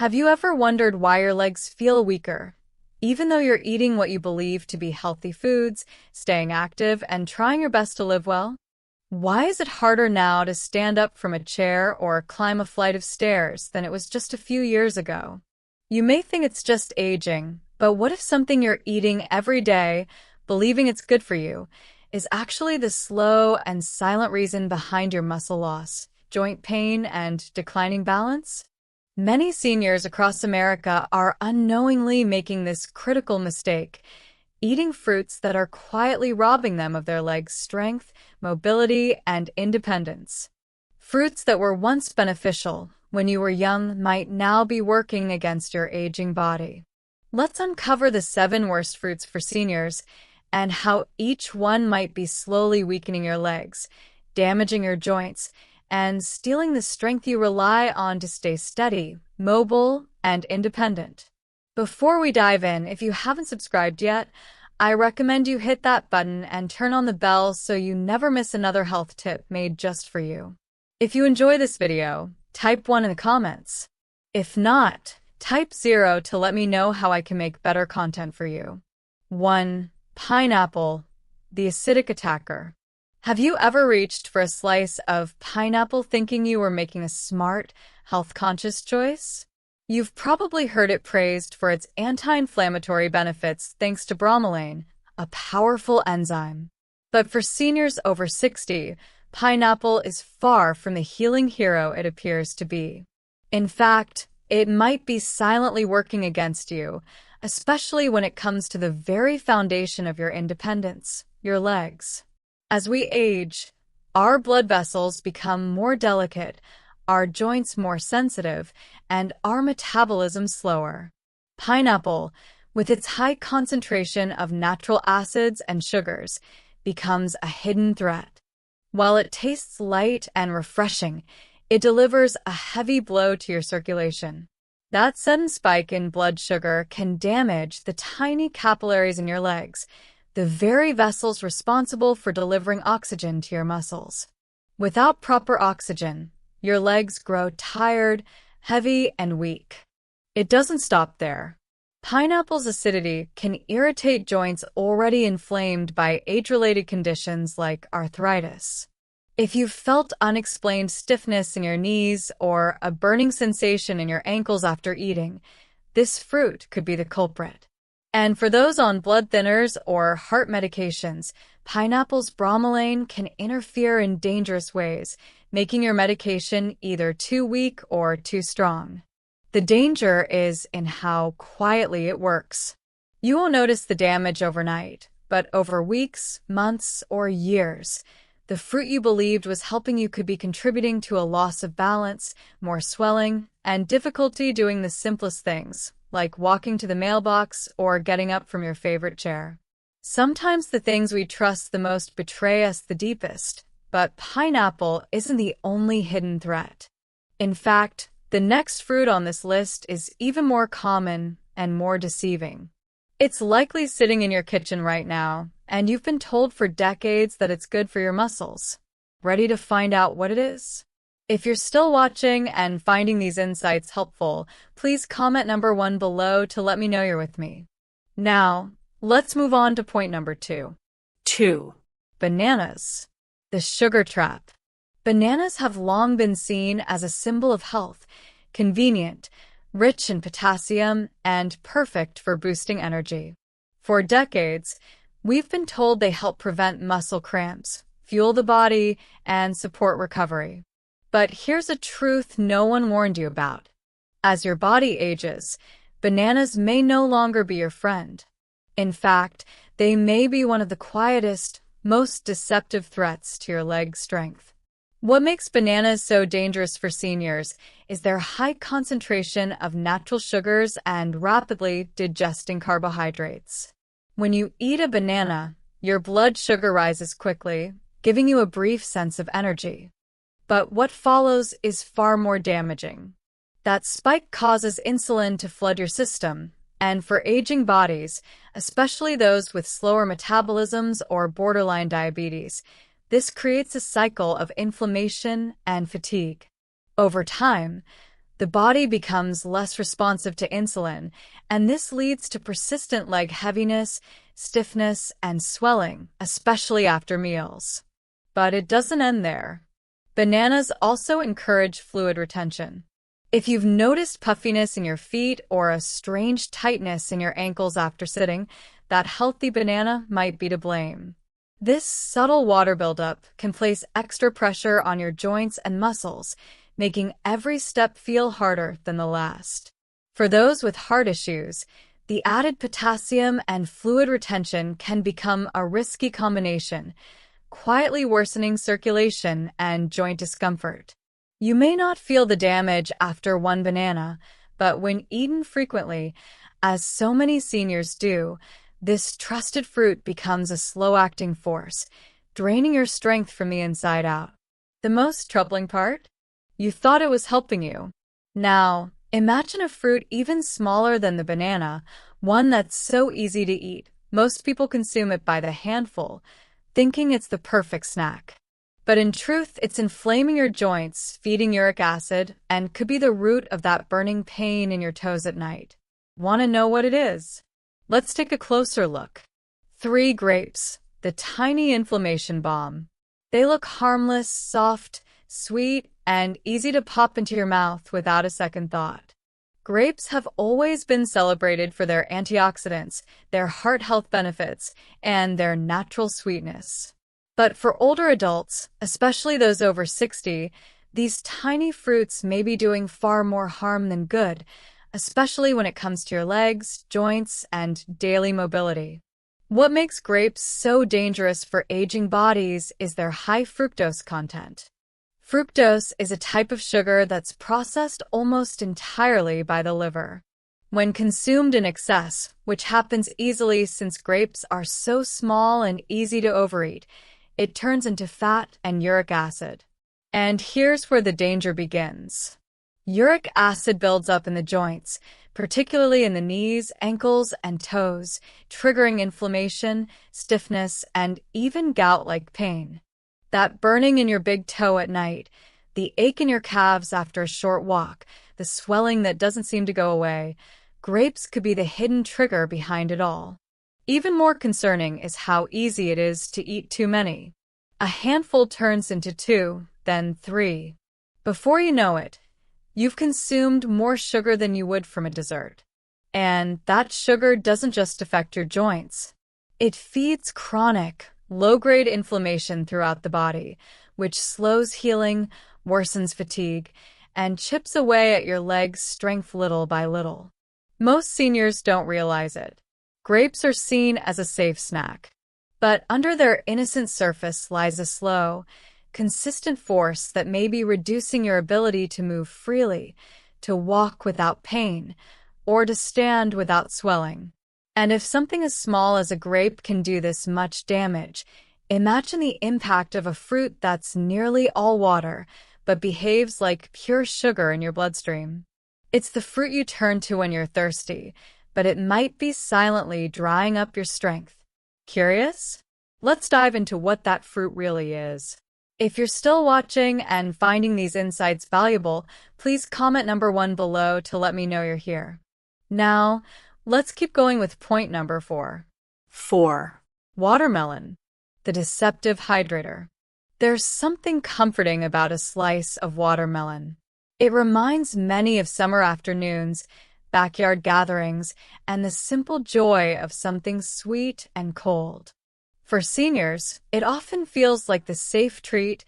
Have you ever wondered why your legs feel weaker, even though you're eating what you believe to be healthy foods, staying active, and trying your best to live well? Why is it harder now to stand up from a chair or climb a flight of stairs than it was just a few years ago? You may think it's just aging, but what if something you're eating every day, believing it's good for you, is actually the slow and silent reason behind your muscle loss, joint pain, and declining balance? Many seniors across America are unknowingly making this critical mistake, eating fruits that are quietly robbing them of their legs' strength, mobility, and independence. Fruits that were once beneficial when you were young might now be working against your aging body. Let's uncover the 7 worst fruits for seniors and how each one might be slowly weakening your legs, damaging your joints, and stealing the strength you rely on to stay steady, mobile, and independent. Before we dive in, if you haven't subscribed yet, I recommend you hit that button and turn on the bell so you never miss another health tip made just for you. If you enjoy this video, type 1 in the comments. If not, type 0 to let me know how I can make better content for you. 1. Pineapple, the acidic attacker. Have you ever reached for a slice of pineapple thinking you were making a smart, health-conscious choice? You've probably heard it praised for its anti-inflammatory benefits thanks to bromelain, a powerful enzyme. But for seniors over 60, pineapple is far from the healing hero it appears to be. In fact, it might be silently working against you, especially when it comes to the very foundation of your independence, your legs. As we age, our blood vessels become more delicate, our joints more sensitive, and our metabolism slower. Pineapple, with its high concentration of natural acids and sugars, becomes a hidden threat. While it tastes light and refreshing, it delivers a heavy blow to your circulation. That sudden spike in blood sugar can damage the tiny capillaries in your legs, the very vessels responsible for delivering oxygen to your muscles. Without proper oxygen, your legs grow tired, heavy, and weak. It doesn't stop there. Pineapple's acidity can irritate joints already inflamed by age-related conditions like arthritis. If you've felt unexplained stiffness in your knees or a burning sensation in your ankles after eating, this fruit could be the culprit. And for those on blood thinners or heart medications, pineapple's bromelain can interfere in dangerous ways, making your medication either too weak or too strong. The danger is in how quietly it works. You won't notice the damage overnight, but over weeks, months, or years, the fruit you believed was helping you could be contributing to a loss of balance, more swelling, and difficulty doing the simplest things, like walking to the mailbox or getting up from your favorite chair. Sometimes the things we trust the most betray us the deepest, but pineapple isn't the only hidden threat. In fact, the next fruit on this list is even more common and more deceiving. It's likely sitting in your kitchen right now, and you've been told for decades that it's good for your muscles. Ready to find out what it is? If you're still watching and finding these insights helpful, please comment number 1 below to let me know you're with me. Now, let's move on to point number 2. 2. Bananas, the sugar trap. Bananas have long been seen as a symbol of health, convenient, rich in potassium, and perfect for boosting energy. For decades, we've been told they help prevent muscle cramps, fuel the body, and support recovery. But here's a truth no one warned you about. As your body ages, bananas may no longer be your friend. In fact, they may be one of the quietest, most deceptive threats to your leg strength. What makes bananas so dangerous for seniors is their high concentration of natural sugars and rapidly digesting carbohydrates. When you eat a banana, your blood sugar rises quickly, giving you a brief sense of energy. But what follows is far more damaging. That spike causes insulin to flood your system, and for aging bodies, especially those with slower metabolisms or borderline diabetes, this creates a cycle of inflammation and fatigue. Over time, The body becomes less responsive to insulin, and this leads to persistent leg heaviness, stiffness, and swelling, especially after meals. But it doesn't end there. Bananas also encourage fluid retention. If you've noticed puffiness in your feet or a strange tightness in your ankles after sitting, that healthy banana might be to blame. This subtle water buildup can place extra pressure on your joints and muscles, making every step feel harder than the last. For those with heart issues, the added potassium and fluid retention can become a risky combination, quietly worsening circulation and joint discomfort. You may not feel the damage after one banana, but when eaten frequently, as so many seniors do, this trusted fruit becomes a slow-acting force, draining your strength from the inside out. The most troubling part? You thought it was helping you. Now, imagine a fruit even smaller than the banana, one that's so easy to eat. Most people consume it by the handful, thinking it's the perfect snack. But in truth, it's inflaming your joints, feeding uric acid, and could be the root of that burning pain in your toes at night. Want to know what it is? Let's take a closer look. 3 grapes, the tiny inflammation bomb. They look harmless, soft, sweet, and easy to pop into your mouth without a second thought. Grapes have always been celebrated for their antioxidants, their heart health benefits, and their natural sweetness. But for older adults, especially those over 60, these tiny fruits may be doing far more harm than good, especially when it comes to your legs, joints, and daily mobility. What makes grapes so dangerous for aging bodies is their high fructose content. Fructose is a type of sugar that's processed almost entirely by the liver. When consumed in excess, which happens easily since grapes are so small and easy to overeat, it turns into fat and uric acid. And here's where the danger begins. Uric acid builds up in the joints, particularly in the knees, ankles, and toes, triggering inflammation, stiffness, and even gout-like pain. That burning in your big toe at night, the ache in your calves after a short walk, the swelling that doesn't seem to go away, grapes could be the hidden trigger behind it all. Even more concerning is how easy it is to eat too many. A handful turns into 2, then 3. Before you know it, you've consumed more sugar than you would from a dessert. And that sugar doesn't just affect your joints. It feeds chronic, low-grade inflammation throughout the body, which slows healing, worsens fatigue, and chips away at your leg's strength little by little. Most seniors don't realize it. Grapes are seen as a safe snack. But under their innocent surface lies a slow, consistent force that may be reducing your ability to move freely, to walk without pain, or to stand without swelling. And if something as small as a grape can do this much damage, imagine the impact of a fruit that's nearly all water, but behaves like pure sugar in your bloodstream. It's the fruit you turn to when you're thirsty, but it might be silently drying up your strength. Curious? Let's dive into what that fruit really is. If you're still watching and finding these insights valuable, please comment number 1 below to let me know you're here. Now, let's keep going with point number 4. 4. Watermelon, the deceptive hydrator. There's something comforting about a slice of watermelon. It reminds many of summer afternoons, backyard gatherings, and the simple joy of something sweet and cold. For seniors, it often feels like the safe treat,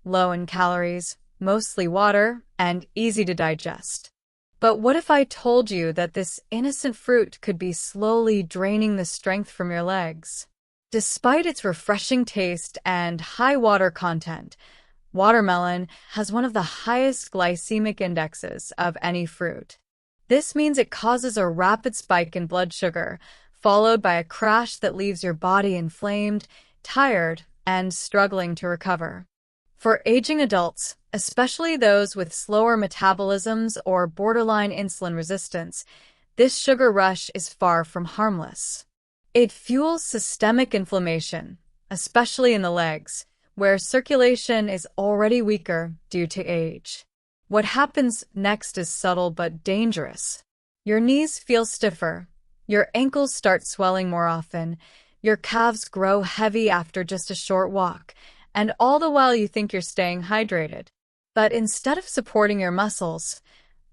low in calories, mostly water, and easy to digest. But what if I told you that this innocent fruit could be slowly draining the strength from your legs? Despite its refreshing taste and high water content, watermelon has one of the highest glycemic indexes of any fruit. This means it causes a rapid spike in blood sugar, followed by a crash that leaves your body inflamed, tired, and struggling to recover. For aging adults, especially those with slower metabolisms or borderline insulin resistance, this sugar rush is far from harmless. It fuels systemic inflammation, especially in the legs, where circulation is already weaker due to age. What happens next is subtle but dangerous. Your knees feel stiffer, your ankles start swelling more often, your calves grow heavy after just a short walk, and all the while you think you're staying hydrated. But instead of supporting your muscles,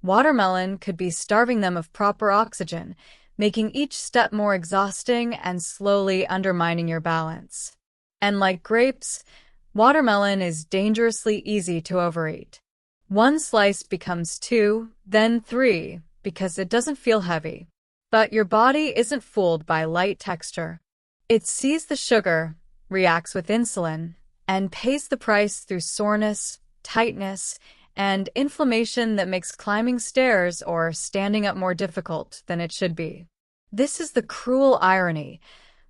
watermelon could be starving them of proper oxygen, making each step more exhausting and slowly undermining your balance. And like grapes, watermelon is dangerously easy to overeat. One slice becomes two, then three, because it doesn't feel heavy. But your body isn't fooled by light texture. It sees the sugar, reacts with insulin, and pays the price through soreness, tightness, and inflammation that makes climbing stairs or standing up more difficult than it should be. This is the cruel irony.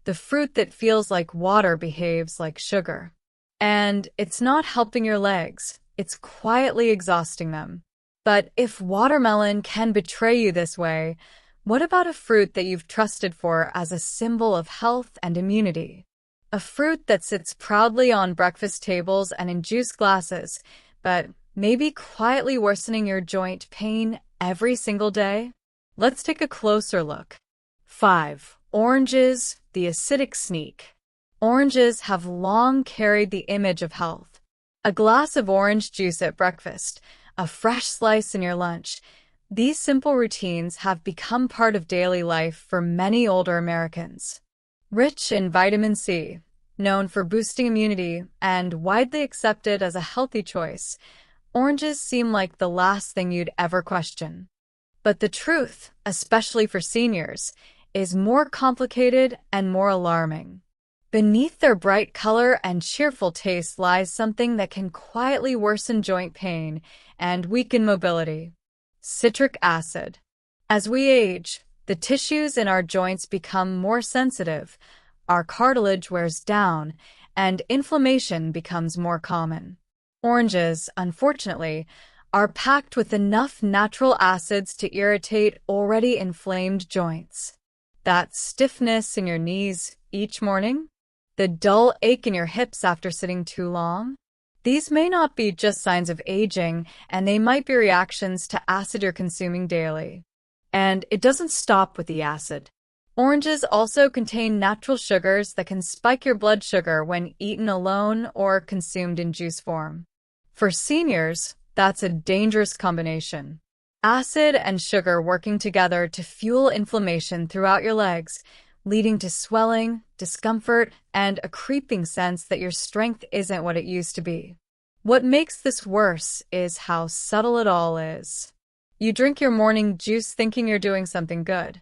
The fruit that feels like water behaves like sugar. And it's not helping your legs, it's quietly exhausting them. But if watermelon can betray you this way, what about a fruit that you've trusted for as a symbol of health and immunity? A fruit that sits proudly on breakfast tables and in juice glasses, but maybe quietly worsening your joint pain every single day? Let's take a closer look. 5. Oranges, the acidic sneak. Oranges have long carried the image of health. A glass of orange juice at breakfast, a fresh slice in your lunch. These simple routines have become part of daily life for many older Americans. Rich in vitamin C, known for boosting immunity and widely accepted as a healthy choice, oranges seem like the last thing you'd ever question. But the truth, especially for seniors, is more complicated and more alarming. Beneath their bright color and cheerful taste lies something that can quietly worsen joint pain and weaken mobility: citric acid. As we age, the tissues in our joints become more sensitive, our cartilage wears down, and inflammation becomes more common. Oranges, unfortunately, are packed with enough natural acids to irritate already inflamed joints. That stiffness in your knees each morning? The dull ache in your hips after sitting too long? These may not be just signs of aging, and they might be reactions to acid you're consuming daily. And it doesn't stop with the acid. Oranges also contain natural sugars that can spike your blood sugar when eaten alone or consumed in juice form. For seniors, that's a dangerous combination. Acid and sugar working together to fuel inflammation throughout your legs, leading to swelling, discomfort, and a creeping sense that your strength isn't what it used to be. What makes this worse is how subtle it all is. You drink your morning juice thinking you're doing something good.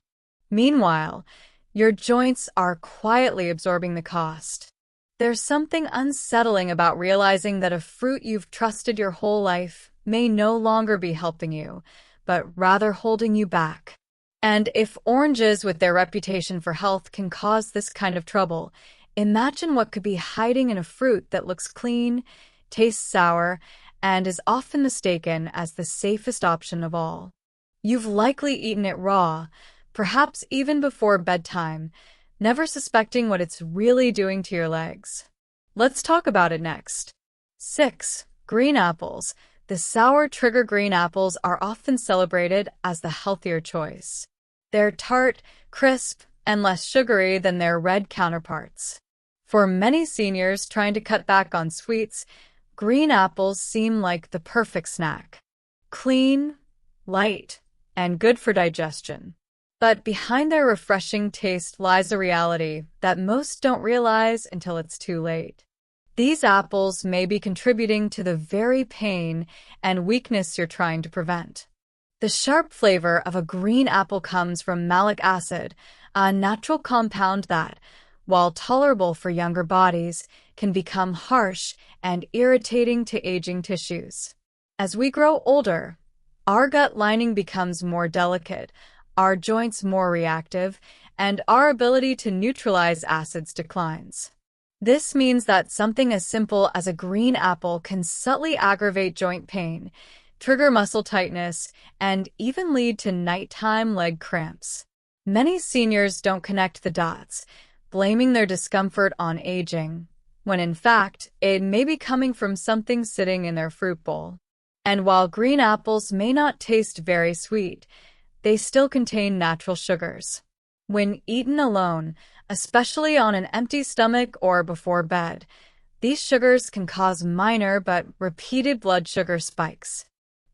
Meanwhile, your joints are quietly absorbing the cost. There's something unsettling about realizing that a fruit you've trusted your whole life may no longer be helping you, but rather holding you back. And if oranges with their reputation for health can cause this kind of trouble, imagine what could be hiding in a fruit that looks clean, tastes sour, and is often mistaken as the safest option of all. You've likely eaten it raw, perhaps even before bedtime, never suspecting what it's really doing to your legs. Let's talk about it next. 6. Green apples. The sour trigger green apples are often celebrated as the healthier choice. They're tart, crisp, and less sugary than their red counterparts. For many seniors trying to cut back on sweets, green apples seem like the perfect snack. Clean, light, and good for digestion. But behind their refreshing taste lies a reality that most don't realize until it's too late. These apples may be contributing to the very pain and weakness you're trying to prevent. The sharp flavor of a green apple comes from malic acid, a natural compound that, while tolerable for younger bodies, can become harsh and irritating to aging tissues. As we grow older, our gut lining becomes more delicate, our joints more reactive, and our ability to neutralize acids declines. This means that something as simple as a green apple can subtly aggravate joint pain, trigger muscle tightness, and even lead to nighttime leg cramps. Many seniors don't connect the dots, blaming their discomfort on aging, when in fact, it may be coming from something sitting in their fruit bowl. And while green apples may not taste very sweet, they still contain natural sugars. When eaten alone, especially on an empty stomach or before bed, these sugars can cause minor but repeated blood sugar spikes.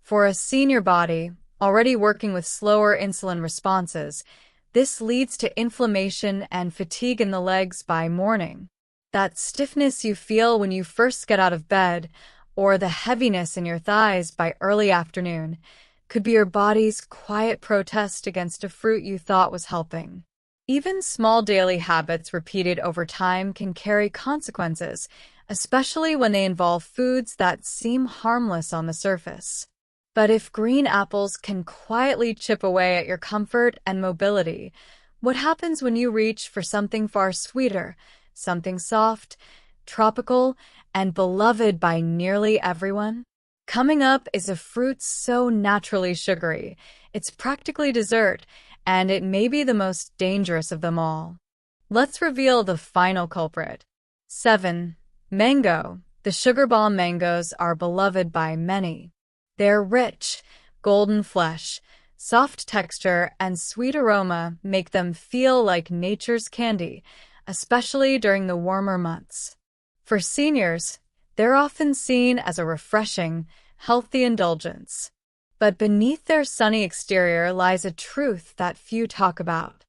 For a senior body, already working with slower insulin responses, this leads to inflammation and fatigue in the legs by morning. That stiffness you feel when you first get out of bed, or the heaviness in your thighs by early afternoon, could be your body's quiet protest against a fruit you thought was helping. Even small daily habits repeated over time can carry consequences, especially when they involve foods that seem harmless on the surface. But if green apples can quietly chip away at your comfort and mobility, what happens when you reach for something far sweeter, something soft, tropical, and beloved by nearly everyone? Coming up is a fruit so naturally sugary, it's practically dessert, and it may be the most dangerous of them all. Let's reveal the final culprit. 7. Mango. The sugar bomb mangoes are beloved by many. Their rich, golden flesh, soft texture, and sweet aroma make them feel like nature's candy, especially during the warmer months. For seniors, they're often seen as a refreshing, healthy indulgence. But beneath their sunny exterior lies a truth that few talk about.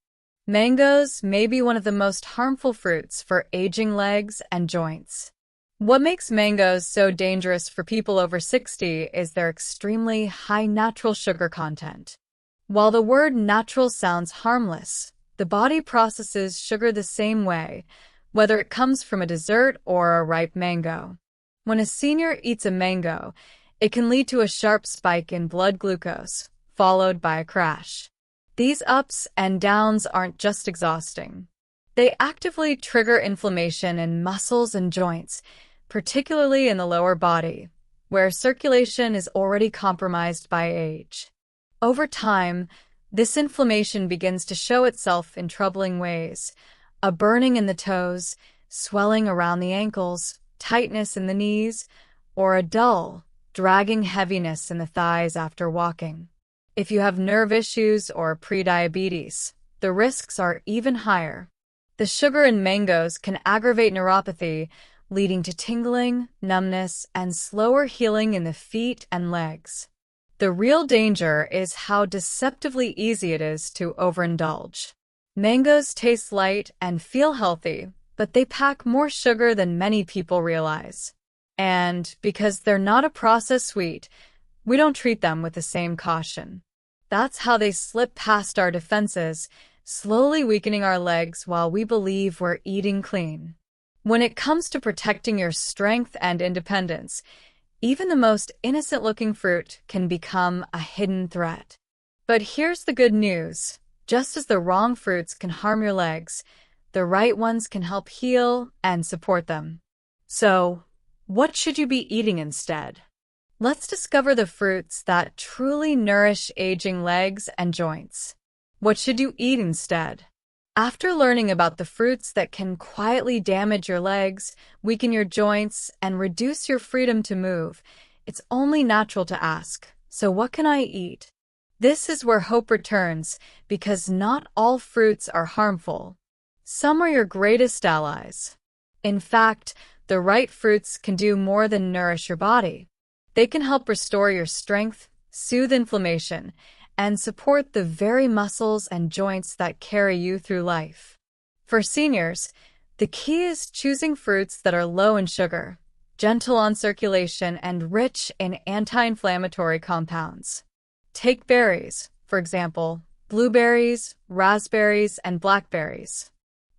Mangoes may be one of the most harmful fruits for aging legs and joints. What makes mangoes so dangerous for people over 60 is their extremely high natural sugar content. While the word natural sounds harmless, the body processes sugar the same way, whether it comes from a dessert or a ripe mango. When a senior eats a mango, it can lead to a sharp spike in blood glucose, followed by a crash. These ups and downs aren't just exhausting. They actively trigger inflammation in muscles and joints, particularly in the lower body, where circulation is already compromised by age. Over time, this inflammation begins to show itself in troubling ways: a burning in the toes, swelling around the ankles, tightness in the knees, or a dull, dragging heaviness in the thighs after walking. If you have nerve issues or prediabetes, the risks are even higher. The sugar in mangoes can aggravate neuropathy, leading to tingling, numbness, and slower healing in the feet and legs. The real danger is how deceptively easy it is to overindulge. Mangoes taste light and feel healthy, but they pack more sugar than many people realize. And because they're not a processed sweet, we don't treat them with the same caution. That's how they slip past our defenses, slowly weakening our legs while we believe we're eating clean. When it comes to protecting your strength and independence, even the most innocent-looking fruit can become a hidden threat. But here's the good news. Just as the wrong fruits can harm your legs, the right ones can help heal and support them. So, what should you be eating instead? Let's discover the fruits that truly nourish aging legs and joints. What should you eat instead? After learning about the fruits that can quietly damage your legs, weaken your joints, and reduce your freedom to move, it's only natural to ask, so what can I eat? This is where hope returns, because not all fruits are harmful. Some are your greatest allies. In fact, the right fruits can do more than nourish your body. They can help restore your strength, soothe inflammation, and support the very muscles and joints that carry you through life. For seniors, the key is choosing fruits that are low in sugar, gentle on circulation, and rich in anti-inflammatory compounds. Take berries, for example, blueberries, raspberries, and blackberries.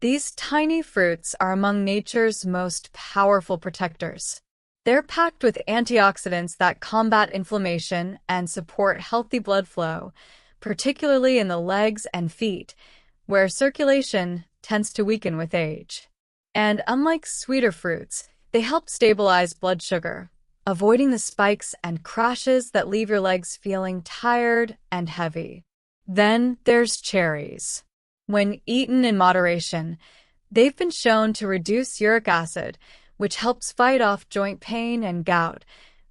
These tiny fruits are among nature's most powerful protectors. They're packed with antioxidants that combat inflammation and support healthy blood flow, particularly in the legs and feet, where circulation tends to weaken with age. And unlike sweeter fruits, they help stabilize blood sugar, avoiding the spikes and crashes that leave your legs feeling tired and heavy. Then there's cherries. When eaten in moderation, they've been shown to reduce uric acid, which helps fight off joint pain and gout,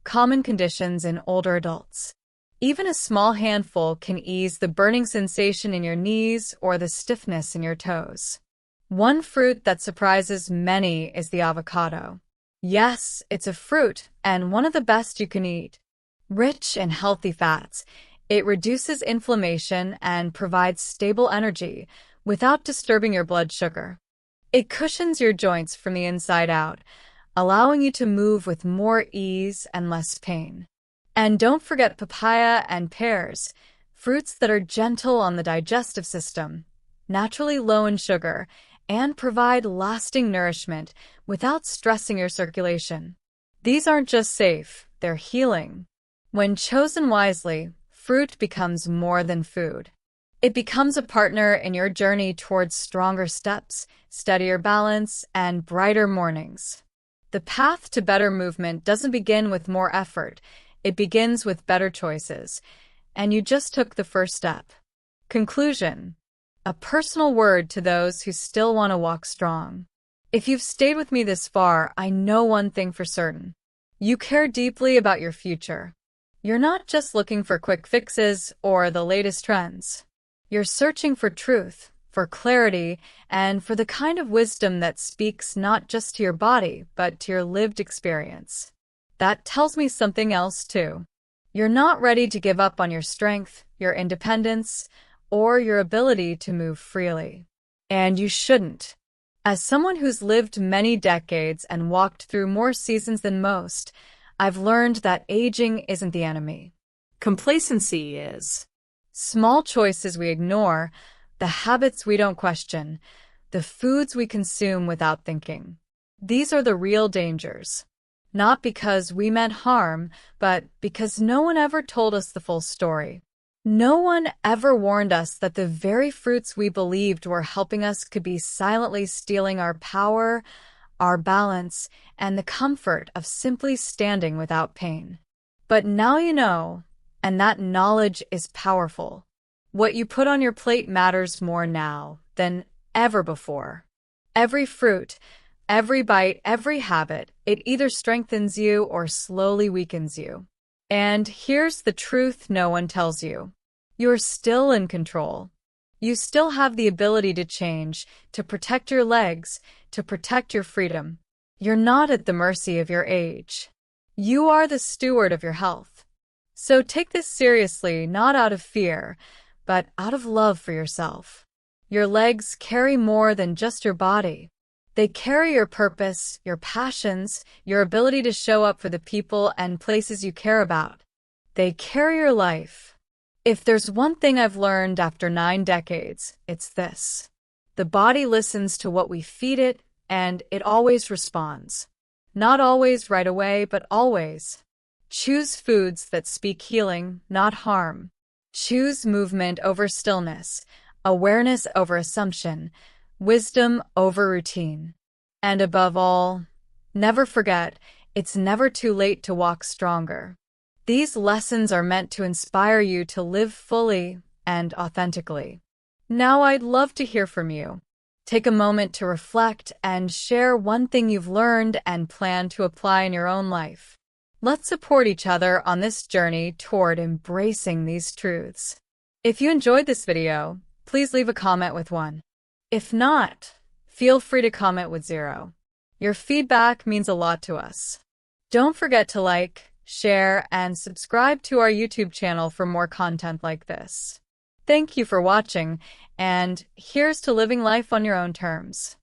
common conditions in older adults. Even a small handful can ease the burning sensation in your knees or the stiffness in your toes. One fruit that surprises many is the avocado. Yes, it's a fruit, and one of the best you can eat. Rich in healthy fats, it reduces inflammation and provides stable energy without disturbing your blood sugar. It cushions your joints from the inside out, allowing you to move with more ease and less pain. And don't forget papaya and pears, fruits that are gentle on the digestive system, naturally low in sugar, and provide lasting nourishment without stressing your circulation. These aren't just safe, they're healing. When chosen wisely, fruit becomes more than food. It becomes a partner in your journey towards stronger steps, steadier balance, and brighter mornings. The path to better movement doesn't begin with more effort. It begins with better choices, and you just took the first step. Conclusion. A personal word to those who still want to walk strong. If you've stayed with me this far, I know one thing for certain. You care deeply about your future. You're not just looking for quick fixes or the latest trends. You're searching for truth, for clarity, and for the kind of wisdom that speaks not just to your body, but to your lived experience. That tells me something else too. You're not ready to give up on your strength, your independence, or your ability to move freely. And you shouldn't. As someone who's lived many decades and walked through more seasons than most, I've learned that aging isn't the enemy. Complacency is. Small choices we ignore, the habits we don't question, the foods we consume without thinking. These are the real dangers. Not because we meant harm, but because no one ever told us the full story. No one ever warned us that the very fruits we believed were helping us could be silently stealing our power, our balance, and the comfort of simply standing without pain. But now you know, and that knowledge is powerful. What you put on your plate matters more now than ever before. Every fruit, every bite, every habit, it either strengthens you or slowly weakens you. And here's the truth no one tells you. You're still in control. You still have the ability to change, to protect your legs, to protect your freedom. You're not at the mercy of your age. You are the steward of your health. So take this seriously, not out of fear, but out of love for yourself. Your legs carry more than just your body. They carry your purpose, your passions, your ability to show up for the people and places you care about. They carry your life. If there's one thing I've learned after 9 decades, it's this. The body listens to what we feed it, and it always responds. Not always right away, but always. Choose foods that speak healing, not harm. Choose movement over stillness, awareness over assumption, wisdom over routine. And above all, never forget, it's never too late to walk stronger. These lessons are meant to inspire you to live fully and authentically. Now I'd love to hear from you. Take a moment to reflect and share one thing you've learned and plan to apply in your own life. Let's support each other on this journey toward embracing these truths. If you enjoyed this video, please leave a comment with 1. If not, feel free to comment with 0. Your feedback means a lot to us. Don't forget to like, share, and subscribe to our YouTube channel for more content like this. Thank you for watching, and here's to living life on your own terms.